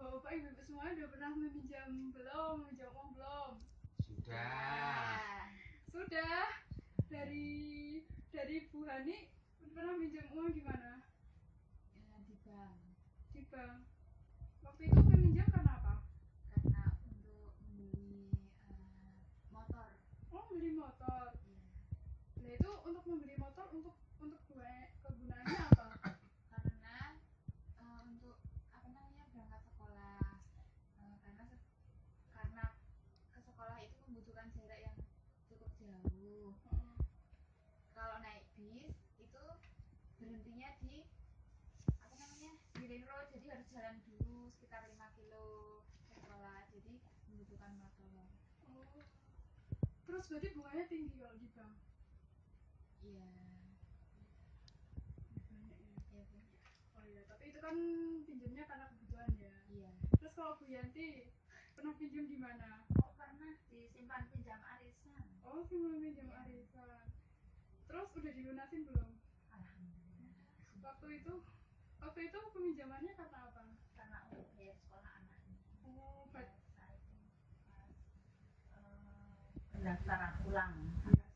Bapak Ibu semuanya udah pernah meminjam belum? Meminjam uang belum? Sudah. Dari Bu Hani pernah minjam uang di mana? Ya, di bank. Di bank. Waktu itu meminjam karena apa? Karena untuk membeli motor. Oh, beli motor. Iya. Nah, itu untuk membeli motor untuk kegunaannya apa? Karena untuk berangkat sekolah. Karena ke sekolah itu membutuhkan jarak yang cukup jauh. Kalau naik bis itu berhentinya di ring road, jadi harus jalan dulu sekitar 5 kilo ke sekolah, jadi membutuhkan motor. Oh. Terus berarti bunganya tinggi kalau di bank? Iya. Banyak ya? Iya, banyak. Oh iya, tapi itu kan pinjamnya karena kebutuhan ya? Iya. Terus kalau Bu Yanti pernah pinjam di mana? Oh, pernah di simpan pinjam arisan. Oh, simpan pinjam arisan. Terus udah dilunasin belum? Alhamdulillah. Waktu itu peminjamannya karena apa? Karena untuk biaya sekolah anaknya. Oh, ya, saya itu pendaftaran ulang sekolah.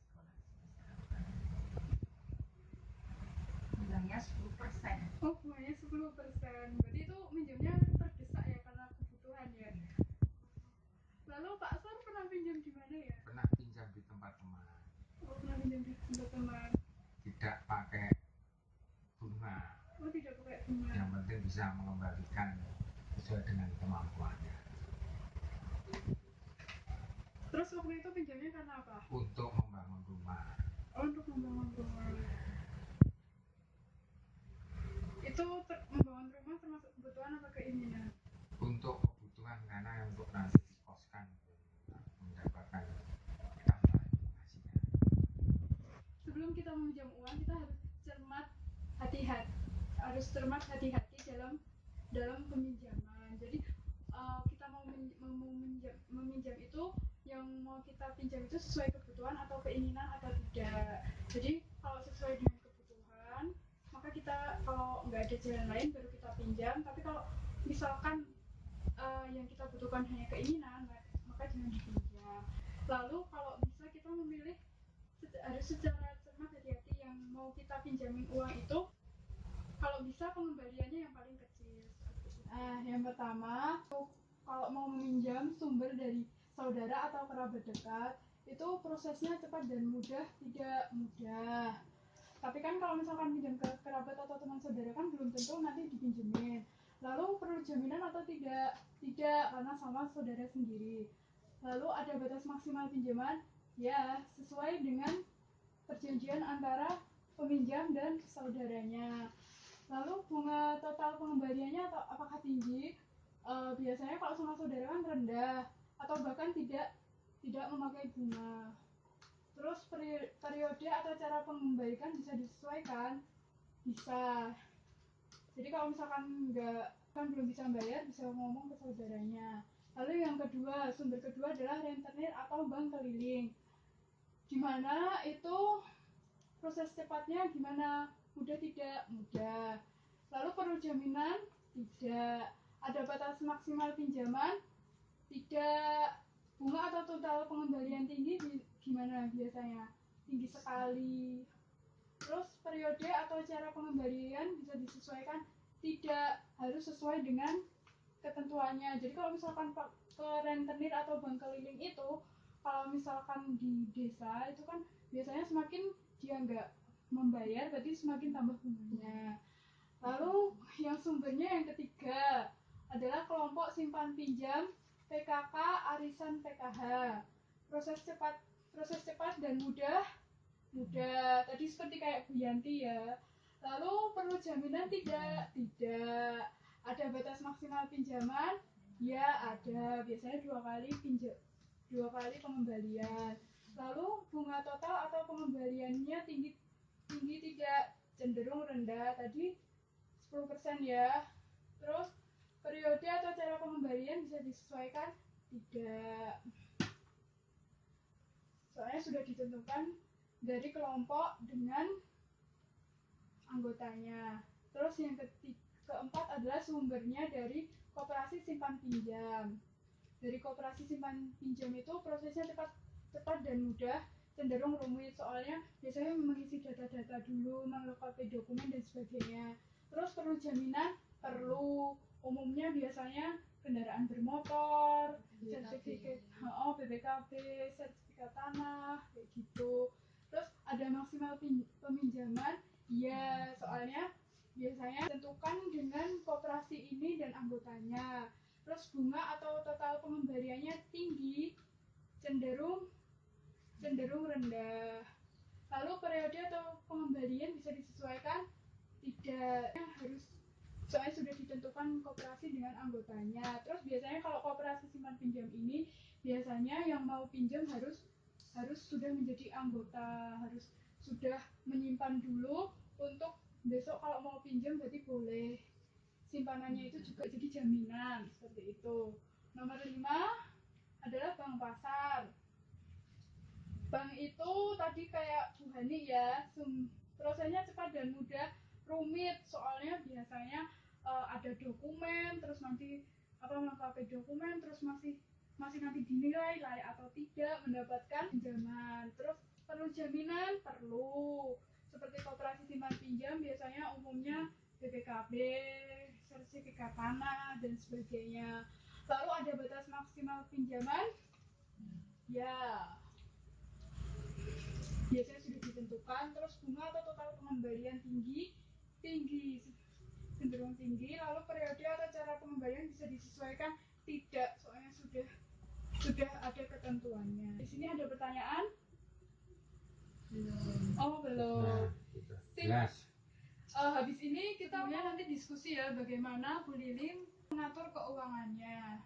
Bunganya 10%. Oh, bunganya 10%. Berarti itu minjamnya terdesak ya karena kebutuhan ya. Lalu Pak Sor pernah pinjam di mana ya? Pernah pinjam di tempat teman. Oh, pernah pinjam di tempat teman. Tidak pakai bunga. Oh, tidak pakai bunga. Yang penting bisa mengembalikan sesuai dengan kemampuannya. Terus waktu itu pinjamnya karena apa? Untuk membangun rumah. Oh, untuk membangun rumah. Itu membangun rumah termasuk kebutuhan atau keinginan? Untuk kebutuhan, karena untuk nanti dikoskan mendapatkan tambahan penghasilan. Sebelum kita meminjam uang, kita harus cermat hati-hati dalam peminjaman. Jadi kita mau meminjam itu, yang mau kita pinjam itu sesuai kebutuhan atau keinginan atau tidak. Jadi kalau sesuai dengan kebutuhan, maka kita kalau nggak ada jalan lain baru kita pinjam. Tapi kalau misalkan yang kita butuhkan hanya keinginan, maka jangan dipinjam. Lalu kalau bisa kita memilih harus secara cermat hati-hati yang mau kita pinjamin uang itu, kalau bisa pengembaliannya yang paling kecil. Yang pertama, kalau mau meminjam sumber dari saudara atau kerabat dekat, itu prosesnya cepat dan mudah, tidak mudah. Tapi kan kalau misalkan pinjam ke kerabat atau teman saudara kan belum tentu nanti dipinjemin. Lalu perlu jaminan atau tidak? Tidak, karena sama saudara sendiri. Lalu ada batas maksimal pinjaman? Ya, sesuai dengan perjanjian antara peminjam dan saudaranya. Lalu bunga total pengembaliannya apakah tinggi? Biasanya kalau sama saudara kan rendah atau bahkan tidak memakai bunga. Terus periode atau cara pengembalian bisa disesuaikan? Bisa. Jadi kalau misalkan belum bisa bayar, bisa ngomong ke saudaranya. Lalu yang kedua, sumber kedua adalah rentenir atau bank keliling. Gimana itu proses cepatnya, gimana? Mudah tidak? Mudah. Lalu perlu jaminan? Tidak. Ada batas maksimal pinjaman? Tidak. Bunga atau total pengembalian tinggi gimana biasanya? Tinggi sekali. Terus periode atau cara pengembalian bisa disesuaikan? Tidak, harus sesuai dengan ketentuannya. Jadi kalau misalkan ke rentenir atau bank keliling itu, kalau misalkan di desa itu kan biasanya semakin dia nggak membayar, berarti semakin tambah bunganya. Lalu yang sumbernya yang ketiga adalah kelompok simpan pinjam, PKK, arisan PKH. Proses cepat dan mudah. Tadi seperti kayak Bu Yanti ya. Lalu perlu jaminan tidak? Tidak. Ada batas maksimal pinjaman? Ya, ada. Biasanya 2 kali pengembalian. Lalu bunga total atau pengembaliannya tinggi tidak? Cenderung rendah. Tadi 10% ya. Terus periode atau cara pengembalian bisa disesuaikan? Tidak. Soalnya sudah ditentukan dari kelompok dengan anggotanya. Terus yang keempat adalah sumbernya dari koperasi simpan pinjam. Dari koperasi simpan pinjam itu prosesnya cepat dan mudah, cenderung rumit soalnya biasanya mengisi data-data dulu, melengkapi dokumen dan sebagainya. Terus perlu jaminan, perlu, umumnya biasanya kendaraan bermotor, sertifikat BPKB, sertifikat tanah kayak gitu. Terus ada maksimal peminjaman, ya soalnya biasanya tentukan dengan koperasi ini dan anggotanya. Terus bunga atau total pengembaliannya tinggi, cenderung rendah. Lalu periode atau pengembalian bisa disesuaikan, tidak harus, soalnya sudah ditentukan koperasi dengan anggotanya. Terus biasanya kalau koperasi simpan pinjam ini biasanya yang mau pinjam harus sudah menjadi anggota, harus sudah menyimpan dulu untuk besok kalau mau pinjam berarti boleh. Simpanannya itu juga jadi jaminan seperti itu. Nomor 5 adalah bank pasar. Bank itu tadi kayak Bu Hani ya, prosesnya cepat dan mudah, rumit soalnya biasanya ada dokumen, terus nanti melengkapi dokumen, terus masih nanti dinilai layak atau tidak mendapatkan pinjaman. Terus perlu jaminan, perlu, seperti koperasi simpan pinjam biasanya umumnya BPKB, sertifikat tanah dan sebagainya. Lalu ada batas maksimal pinjaman, ya biasanya sudah ditentukan. Terus bunga atau total pengembalian tinggi, cenderung tinggi. Lalu periode atau cara pengembalian bisa disesuaikan, tidak, soalnya sudah ada ketentuannya. Di sini ada pertanyaan? Belum. Oh belum. Gitu. Jelas. Habis ini kita nanti diskusi ya bagaimana Bu Lilin mengatur keuangannya.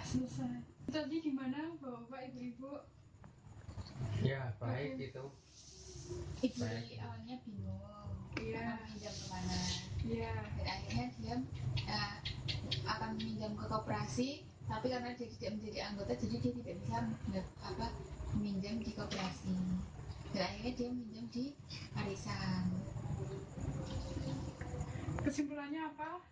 Selesai. Tadi gimana Bapak Ibu-ibu? Ya baik itu. Ibu awalnya bingung, Iya. akan pinjam kemana. Iya. Dan akhirnya dia akan meminjam ke koperasi, tapi karena dia tidak menjadi anggota, jadi dia tidak bisa meminjam di koperasi. Dan akhirnya dia meminjam di arisan. Kesimpulannya apa?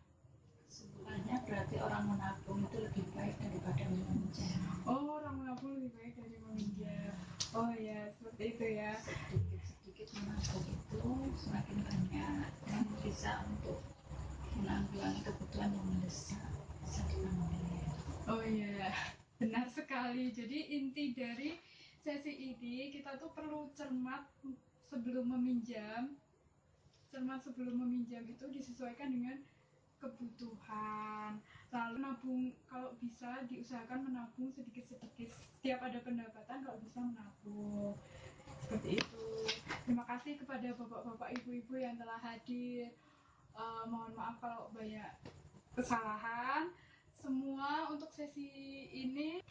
Kesimpulannya berarti orang menabung itu lebih baik daripada meminjam. Oh, orang menabung lebih baik dari meminjam. Oh ya, seperti itu ya. Sedikit menabung itu semakin banyak yang bisa untuk menanggulangi kebutuhan yang mendesak, bisa dipenuhi. Oh iya, benar sekali. Jadi inti dari sesi ini kita tuh perlu cermat sebelum meminjam. Cermat sebelum meminjam itu disesuaikan dengan kebutuhan. Lalu menabung, kalau bisa diusahakan menabung sedikit-sedikit. Setiap ada pendapatan kalau bisa menabung. Seperti itu. Terima kasih kepada bapak-bapak, ibu-ibu yang telah hadir. Mohon maaf kalau banyak kesalahan. Semua untuk sesi ini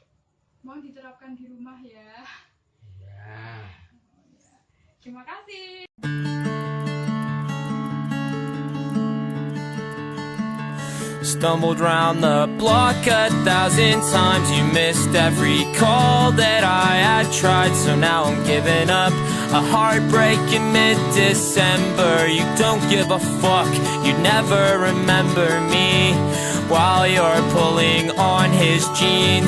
mohon diterapkan di rumah ya. Ya. Terima kasih. Stumbled round the block 1,000 times. You missed every call that I had tried, so now I'm giving up. A heartbreak in mid-December. You don't give a fuck, you never remember me, while you're pulling on his jeans.